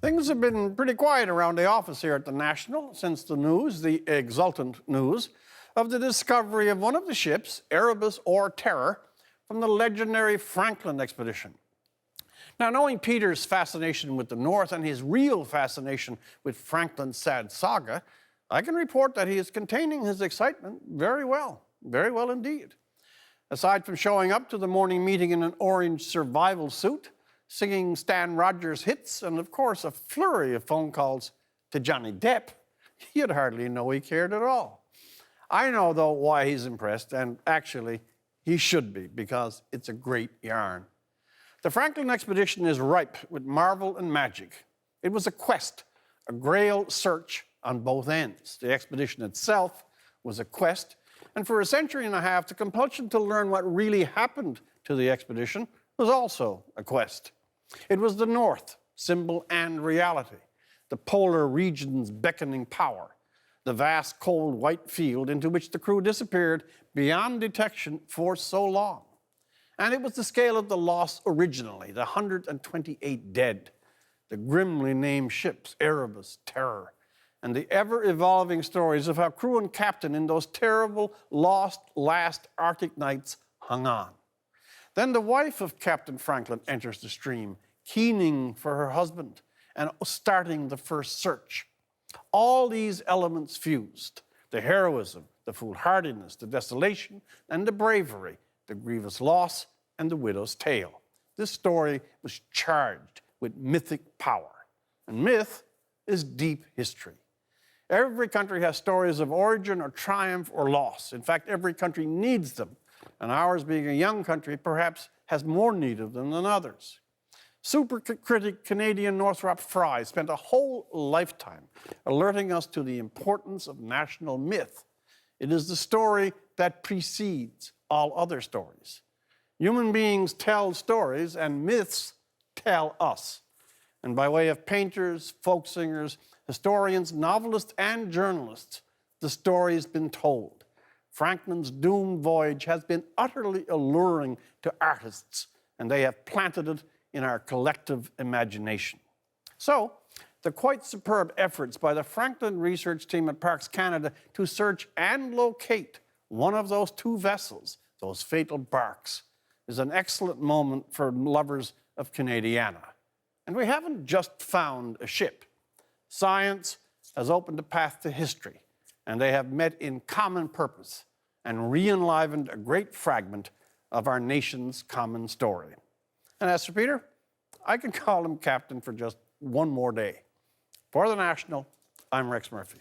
Things have been pretty quiet around the office here at the National since the news, the exultant news, of the discovery of one of the ships, Erebus or Terror, from the legendary Franklin expedition. Now, knowing Peter's fascination with the North and his real fascination with Franklin's sad saga, I can report that he is containing his excitement very well indeed. Aside from showing up to the morning meeting in an orange survival suit, singing Stan Rogers hits, and of course a flurry of phone calls to Johnny Depp, you'd hardly know he cared at all. I know, though, why he's impressed, and actually, he should be, because it's a great yarn. The Franklin expedition is ripe with marvel and magic. It was a quest, a grail search on both ends. The expedition itself was a quest, and for a century and a half, the compulsion to learn what really happened to the expedition was also a quest. It was the North, symbol and reality, the polar region's beckoning power, the vast cold white field into which the crew disappeared beyond detection for so long. And it was the scale of the loss originally, the 128 dead, the grimly named ships, Erebus, Terror, and the ever-evolving stories of how crew and captain in those terrible, lost, last Arctic nights hung on. Then the wife of Captain Franklin enters the stream, keening for her husband and starting the first search. All these elements fused, the heroism, the foolhardiness, the desolation, and the bravery, the grievous loss, and the widow's tale. This story was charged with mythic power. And myth is deep history. Every country has stories of origin or triumph or loss. In fact, every country needs them. And ours, being a young country, perhaps has more need of them than others. Super critic Canadian Northrop Frye spent a whole lifetime alerting us to the importance of national myth. It is the story that precedes all other stories. Human beings tell stories, and myths tell us. And by way of painters, folk singers, historians, novelists, and journalists, the story's been told. Franklin's doomed voyage has been utterly alluring to artists, and they have planted it in our collective imagination. So, the quite superb efforts by the Franklin research team at Parks Canada to search and locate one of those two vessels, those fatal barks, is an excellent moment for lovers of Canadiana. And we haven't just found a ship. Science has opened a path to history, and they have met in common purpose and re-enlivened a great fragment of our nation's common story. And as for Peter, I can call him captain for just one more day. For the National, I'm Rex Murphy.